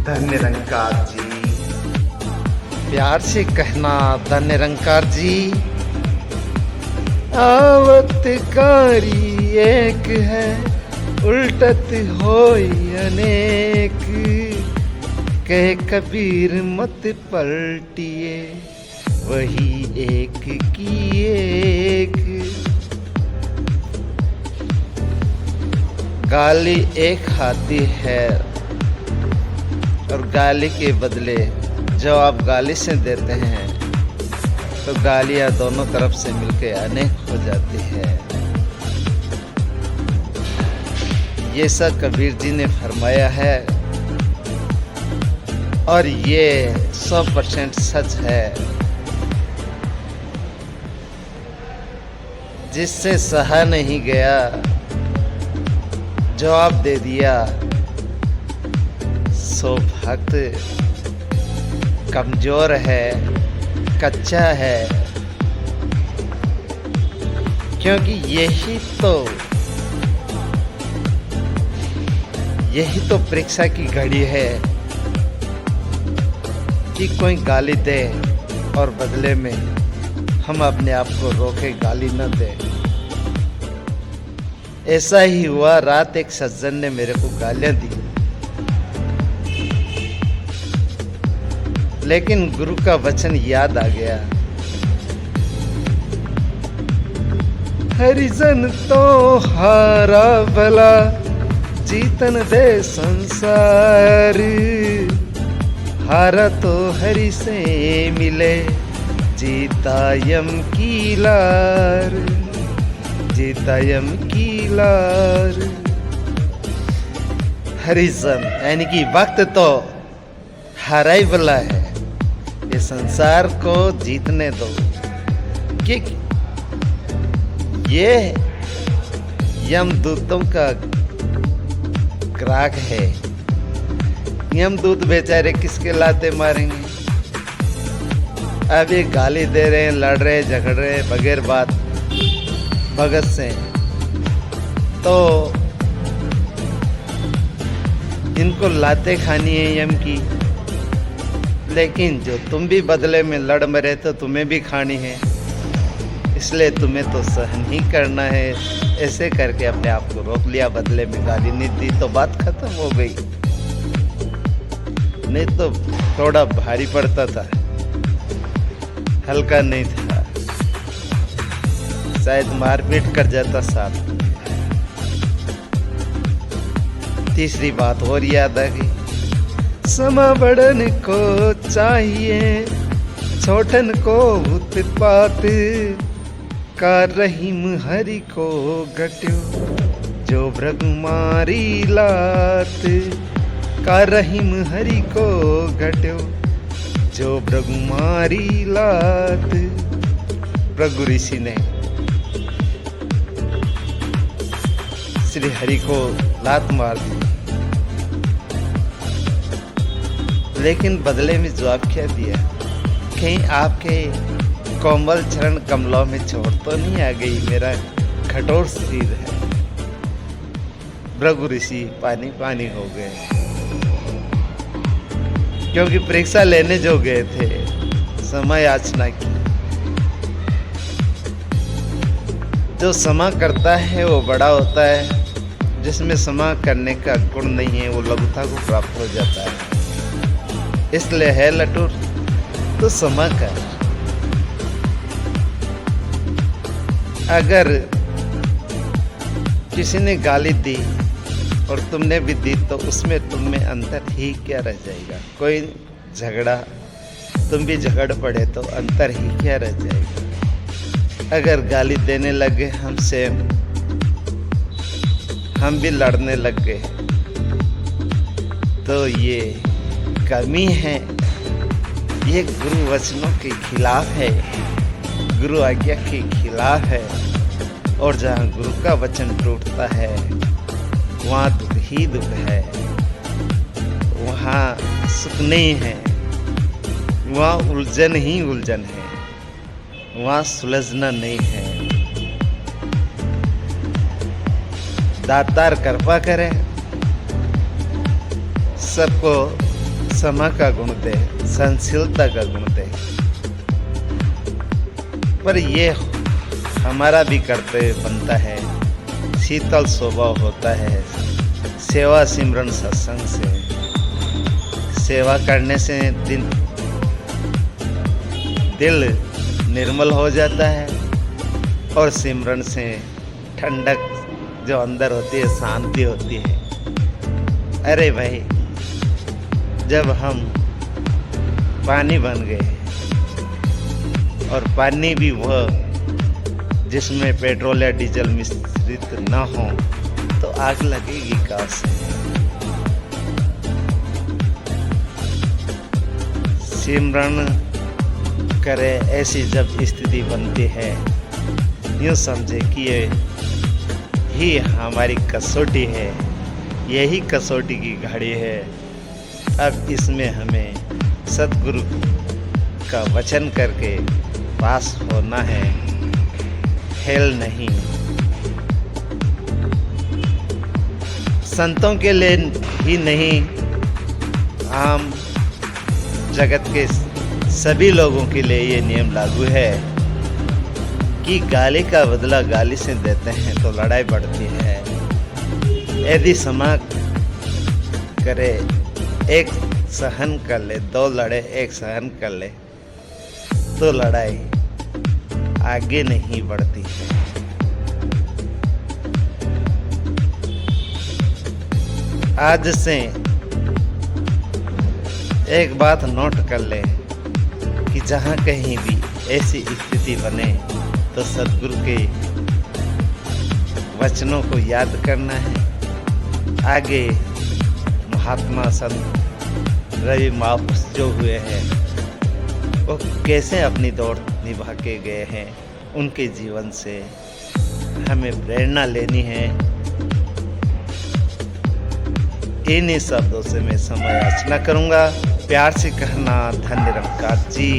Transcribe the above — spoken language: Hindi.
धन निरंकार जी, प्यार से कहना धन निरंकार जी। आवत कारी एक है, उल्टत होई अनेक, कहे कबीर मत पलटिए, वही एक की एक। गाली एक आती है और गाली के बदले जो आप गाली से देते हैं तो गालियां दोनों तरफ से मिलके अनेक हो जाती है। ये सब कबीर जी ने फरमाया है और ये 100% सच है। जिससे सहा नहीं गया जवाब दे दिया, सो भक्त कमजोर है, कच्चा है। क्योंकि यही तो परीक्षा की घड़ी है कि कोई गाली दे और बदले में हम अपने आप को रोके, गाली न दे। ऐसा ही हुआ, रात एक सज्जन ने मेरे को गालियां दी, लेकिन गुरु का वचन याद आ गया, हरिजन तो हारा भला, जीतन दे संसार, हारा तो हरि से मिले, जीता यम की लार, जीता यम की लार। हरिजन यानी कि वक्त तो हारा ही वाला है, ये संसार को जीतने दो। कि ये यमदूतों का ग्राहक है। यमदूत बेचारे किसके लाते मारेंगे? अब ये गाली दे रहे हैं, लड़ रहे हैं, झगड़ रहे हैं बगैर बात भगत से, तो इनको लाते खानी है यम की। लेकिन जो तुम भी बदले में लड़ मरे तो तुम्हें भी खानी है, इसलिए तुम्हें तो सहन ही करना है। ऐसे करके अपने आप को रोक लिया, बदले में गाली नहीं दी तो बात खत्म हो गई। नहीं तो थोड़ा भारी पड़ता था, हल्का नहीं था, शायद मारपीट कर जाता साथ। तीसरी बात और याद आ गई, समा बड़न को चाहिए, छोटन को उत्पात, का रहीम हरि को घट्यो, जो भ्रगुमारी लात, का रहीम हरि को घट्यो, जो भ्रगुमारी लात। भृगु ऋषि ने श्री हरि को लात मार दी, लेकिन बदले में जवाब क्या दिया? कहीं आपके कोमल चरण कमलों में चोट तो नहीं आ गई? मेरा कठोर शरीर है। भृगु ऋषि पानी पानी हो गए, क्योंकि परीक्षा लेने जो गए थे, समय याचना की। जो क्षमा करता है वो बड़ा होता है, जिसमें क्षमा करने का गुण नहीं है वो लघुता को प्राप्त हो जाता है। इसलिए है लटूर तो क्षमा कर। अगर किसी ने गाली दी और तुमने भी दी तो उसमें तुम में अंतर ही क्या रह जाएगा? कोई झगड़ा तुम भी झगड़ पड़े तो अंतर ही क्या रह जाएगा? अगर गाली देने लगे हमसे, हम भी लड़ने लग गए तो ये कमी है, ये गुरु वचनों के खिलाफ है, गुरु आज्ञा के खिलाफ है। और जहाँ गुरु का वचन टूटता है वहाँ दुख ही दुख है, वहाँ सुख नहीं है, वहाँ उलझन ही उलझन है, वहाँ सुलझना नहीं है। दातार कृपा करे, सबको क्षमा का गुण दे, सहनशीलता का गुण दे। पर ये हमारा भी कर्तव्य बनता है, शीतल स्वभाव होता है सेवा सिमरन सत्संग से। सेवा करने से दिल निर्मल हो जाता है और सिमरन से ठंडक जो अंदर होती है, शांति होती है। अरे भाई, जब हम पानी बन गए और पानी भी वह जिसमें पेट्रोल या डीजल मिश्रित न हो तो आग लगेगी कहाँ से। सिमरन करे ऐसी जब स्थिति बनती है, यूँ समझे कि ये ही हमारी कसौटी है, यही कसौटी की घड़ी है। अब इसमें हमें सतगुरु का वचन करके पास होना है, फेल नहीं। संतों के लिए ही नहीं, आम जगत के सभी लोगों के लिए ये नियम लागू है कि गाली का बदला गाली से देते हैं तो लड़ाई बढ़ती है। यदि क्षमा करे, एक सहन कर ले, दो लड़े एक सहन कर ले तो लड़ाई आगे नहीं बढ़ती है। आज से एक बात नोट कर ले कि जहाँ कहीं भी ऐसी स्थिति बने तो सतगुरु के वचनों को याद करना है। आगे महात्मा संत रवि मापुरुष जो हुए हैं वो कैसे अपनी दौड़ निभा के गए हैं, उनके जीवन से हमें प्रेरणा लेनी है। इन्हीं शब्दों से मैं समय याचना करूँगा। प्यार से कहना, धन्य रंगकात जी।